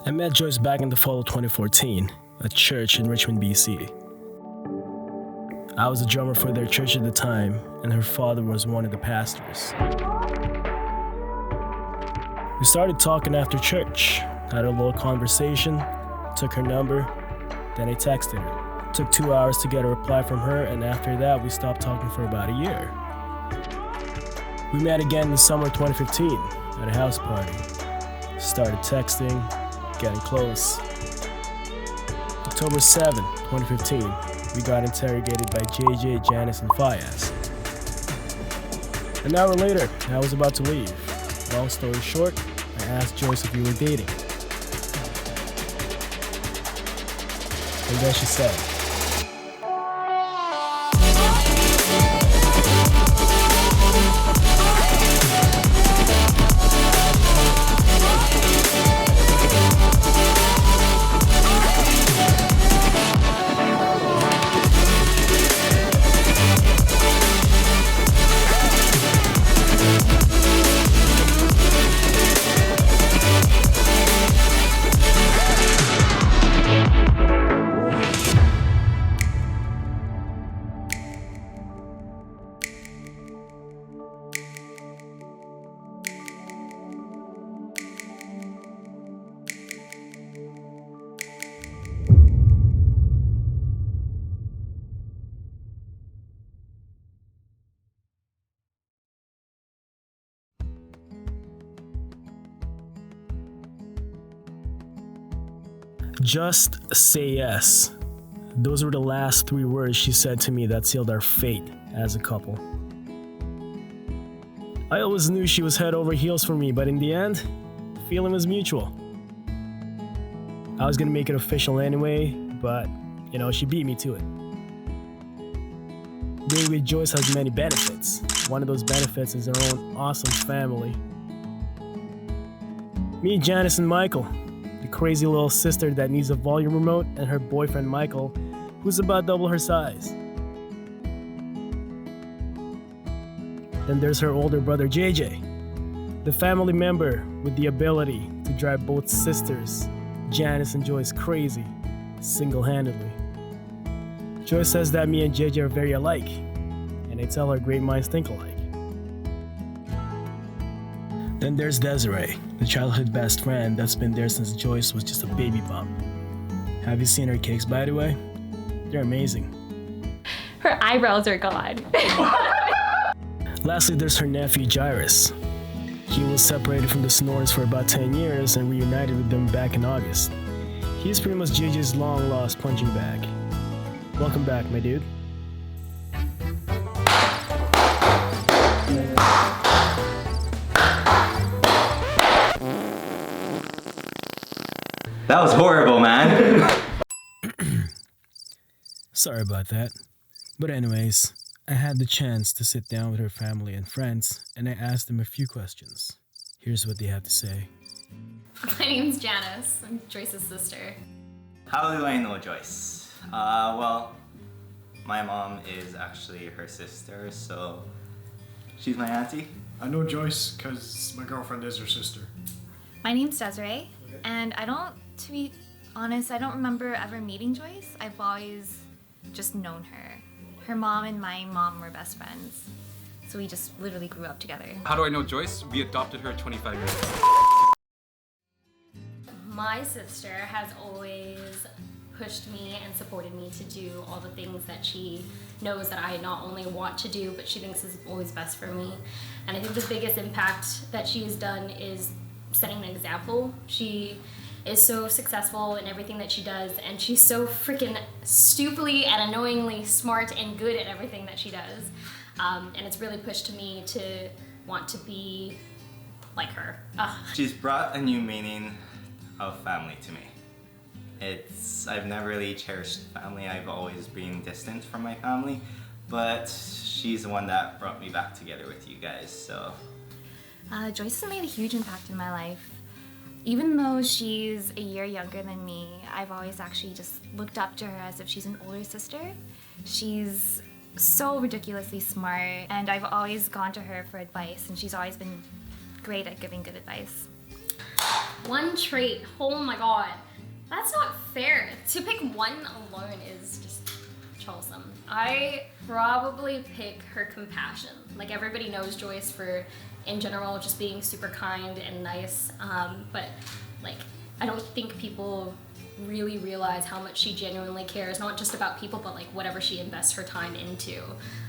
I met Joyce back in the fall of 2014 at church in Richmond, BC. I was the drummer for their church at the time, and her father was one of the pastors. We started talking after church, had a little conversation, took her number, then I texted her. It took 2 hours to get a reply from her, and after that, we stopped talking for about a year. We met again in the summer of 2015 at a house party. Started texting, getting close. October 7, 2015, we got interrogated by JJ, Janice, and Fiance. An hour later, I was about to leave. Long story short, I asked Joyce if we were dating. And then she said, "Just say yes." Those were the last 3 words she said to me that sealed our fate as a couple. I always knew she was head over heels for me, but in the end, the feeling was mutual. I was gonna make it official anyway, but she beat me to it. Being with Joyce has many benefits. One of those benefits is her own awesome family. Me, Janice, and Michael, the crazy little sister that needs a volume remote, and her boyfriend Michael, who's about double her size. Then there's her older brother JJ, the family member with the ability to drive both sisters, Janice and Joyce, crazy, single-handedly. Joyce says that me and JJ are very alike, and I tell her great minds think alike. Then there's Desiree, the childhood best friend that's been there since Joyce was just a baby bump. Have you seen her cakes, by the way? They're amazing. Her eyebrows are gone. Lastly, there's her nephew, Jairus. He was separated from the Snores for about 10 years and reunited with them back in August. He's pretty much JJ's long-lost punching bag. Welcome back, my dude. That was horrible, man. Sorry about that. But anyways, I had the chance to sit down with her family and friends, and I asked them a few questions. Here's what they had to say. My name's Janice. I'm Joyce's sister. How do I know Joyce? Well, my mom is actually her sister, so she's my auntie. I know Joyce because my girlfriend is her sister. My name's Desiree, and to be honest, I don't remember ever meeting Joyce. I've always just known her. Her mom and my mom were best friends, so we just literally grew up together. How do I know Joyce? We adopted her 25 years ago. My sister has always pushed me and supported me to do all the things that she knows that I not only want to do, but she thinks is always best for me. And I think the biggest impact that she has done is setting an example. She is so successful in everything that she does, and she's so freaking stupidly and annoyingly smart and good at everything that she does. And it's really pushed me to want to be like her. Ugh. She's brought a new meaning of family to me. I've never really cherished family. I've always been distant from my family, but she's the one that brought me back together with you guys, so. Joyce has made a huge impact in my life. Even though she's a year younger than me, I've always actually just looked up to her as if she's an older sister. She's so ridiculously smart, and I've always gone to her for advice, and she's always been great at giving good advice. One trait, oh my god. That's not fair. To pick one alone is just troublesome. I probably pick her compassion. Like everybody knows Joyce for, in general, just being super kind and nice. But like, I don't think people really realize how much she genuinely cares, not just about people, but like whatever she invests her time into.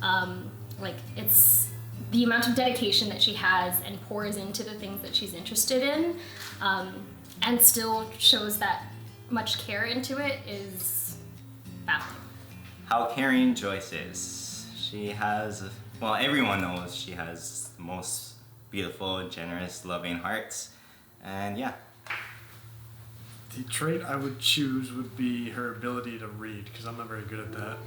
Like it's the amount of dedication that she has and pours into the things that she's interested in, and still shows that much care into it is baffling. How caring Joyce is. She has, well, everyone knows she has the most beautiful, generous, loving hearts. And yeah. The trait I would choose would be her ability to read, because I'm not very good at that.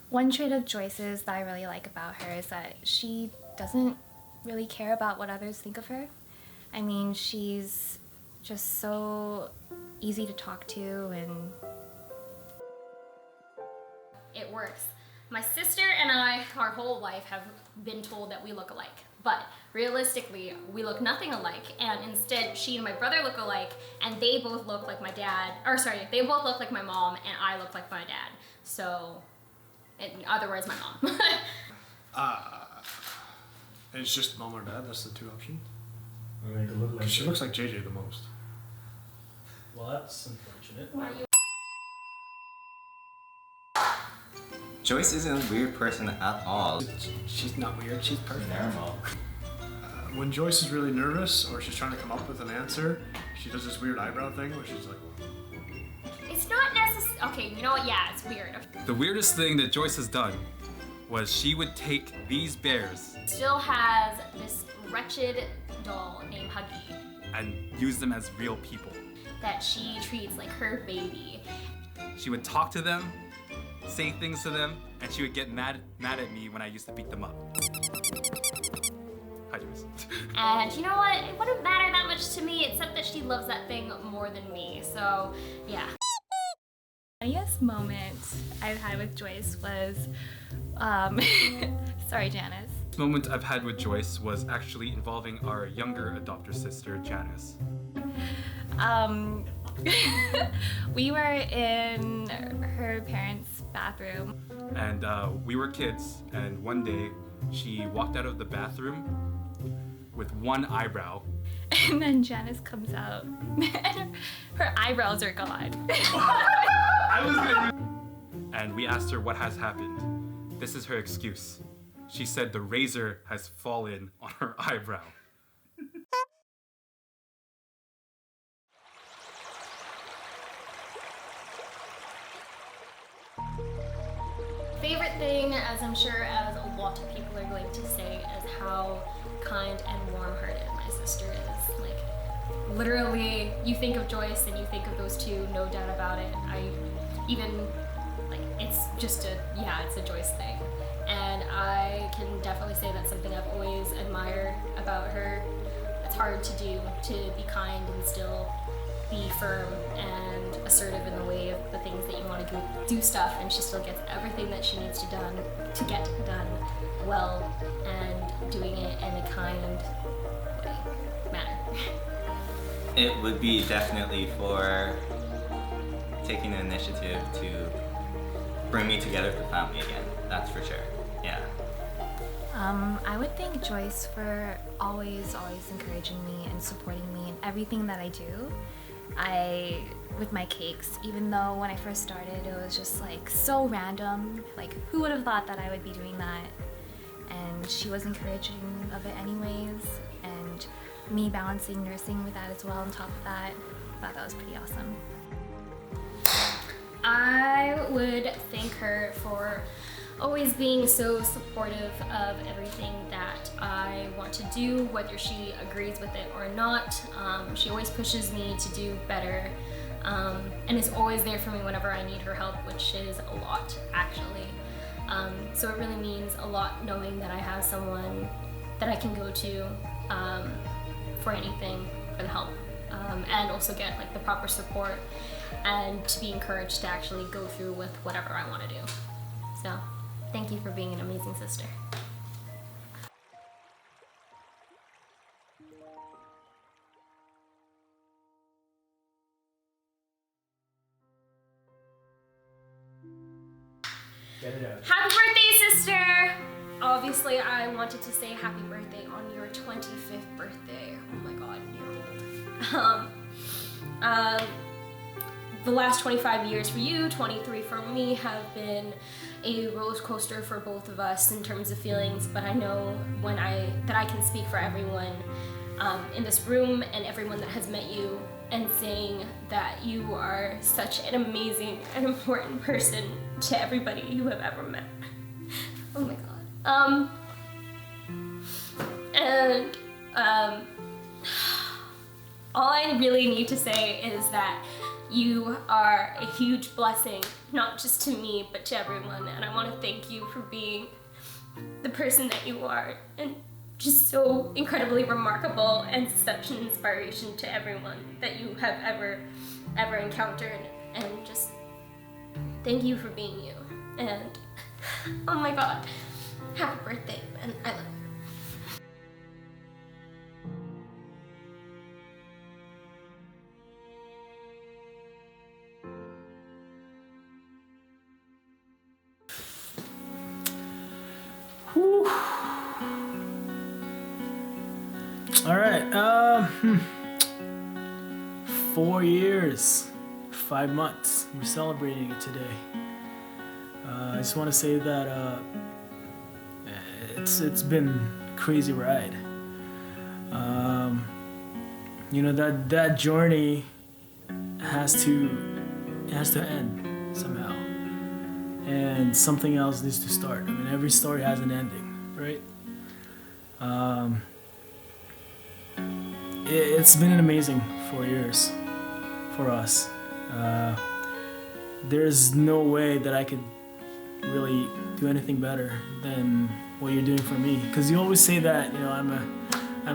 One trait of Joyce's that I really like about her is that she doesn't really care about what others think of her. I mean, she's just so easy to talk to, and It works. My sister and I, our whole life, have been told that we look alike. But realistically, we look nothing alike, and instead she and my brother look alike, and they both look like my dad, or sorry, they both look like my mom, and I look like my dad. So, in other words, my mom. It's just mom or dad, that's the two options. Or make it look like. Because she looks like JJ the most. Well, that's unfortunate. Joyce isn't a weird person at all. She's not weird, she's perfect. Normal. When Joyce is really nervous or she's trying to come up with an answer, she does this weird eyebrow thing where she's like, It's not necessary. Okay, you know what? Yeah, it's weird. The weirdest thing that Joyce has done was she would take these bears Still has this wretched doll named Huggy and use them as real people. that she treats like her baby. She would talk to them, say things to them, and she would get mad at me when I used to beat them up. Hi, Joyce. And you know what? It wouldn't matter that much to me, except that she loves that thing more than me. So, yeah. the funniest moment I've had with Joyce was, sorry, Janice. The moment I've had with Joyce was actually involving our younger adopter sister, Janice. We were in her parents' bathroom. And we were kids, and one day she walked out of the bathroom with one eyebrow. And then Janice comes out, and her eyebrows are gone. And we asked her what has happened. This is her excuse. She said the razor has fallen on her eyebrow. Favorite thing, as I'm sure as a lot of people are going to say, is how kind and warm-hearted my sister is. Like, literally, you think of Joyce and you think of those two, no doubt about it. It's just it's a Joyce thing. And I can definitely say that's something I've always admired about her. It's hard to do, to be kind and still be firm and assertive in the way of the things that you want to do stuff, and she still gets everything that she needs to get done well, and doing it in a kind manner. It would be definitely for taking the initiative to bring me together with the family again. That's for sure. Yeah. I would thank Joyce for always encouraging me and supporting me in everything that I do. With my cakes, even though when I first started it was just like so random, like who would have thought that I would be doing that? And she was encouraging of it anyways, and me balancing nursing with that as well on top of that, I thought that was pretty awesome. I would thank her for always being so supportive of everything that I want to do, whether she agrees with it or not. She always pushes me to do better, and is always there for me whenever I need her help, which is a lot, actually. So it really means a lot knowing that I have someone that I can go to for anything, for the help, and also get like the proper support, and to be encouraged to actually go through with whatever I want to do. So, thank you for being an amazing sister. Get it out. Happy birthday, sister! Obviously, I wanted to say happy birthday on your 25th birthday. Oh my god, you're old. The last 25 years for you, 23 for me, have been a roller coaster for both of us in terms of feelings, but I know that I can speak for everyone in this room and everyone that has met you, and saying that you are such an amazing and important person to everybody you have ever met. Oh my god. All I really need to say is that you are a huge blessing, not just to me, but to everyone. And I want to thank you for being the person that you are, and just so incredibly remarkable and such an inspiration to everyone that you have ever encountered. And just thank you for being you. And oh my god, happy birthday, and I love you. Whew. All right. 4 years, 5 months. We're celebrating it today. I just want to say that it's been a crazy ride. That journey has to end somehow, and something else needs to start. I mean, every story has an ending, right? It's been an amazing 4 years for us. There's no way that I could really do anything better than what you're doing for me. Because you always say that, I'm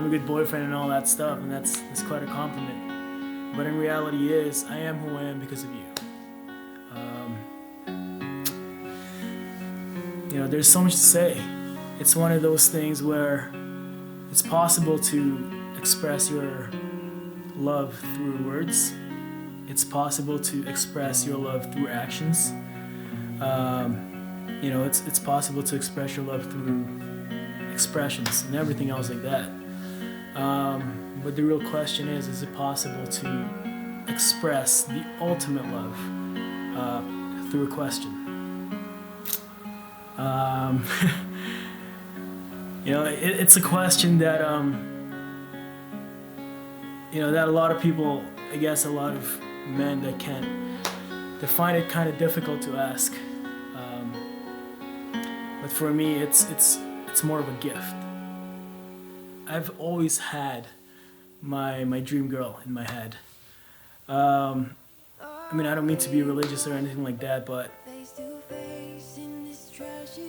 a good boyfriend and all that stuff, and that's quite a compliment. But in reality I am who I am because of you. There's so much to say. It's one of those things where it's possible to express your love through words. It's possible to express your love through actions. It's possible to express your love through expressions and everything else like that. But the real question is it possible to express the ultimate love through a question? It's a question that that a lot of people, I guess a lot of men they find it kind of difficult to ask. But for me, it's more of a gift. I've always had my dream girl in my head. I don't mean to be religious or anything like that, but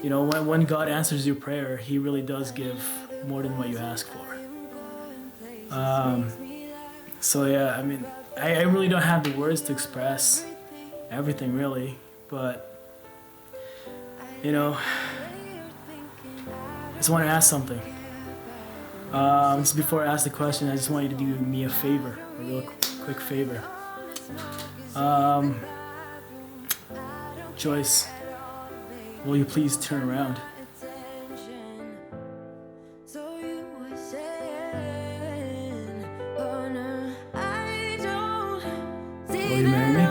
when God answers your prayer, He really does give more than what you ask for. So yeah, I really don't have the words to express everything really, but I just want to ask something. Just before I ask the question, I just want you to do me a favor, a real quick favor. Joyce, will you please turn around? Will you marry me?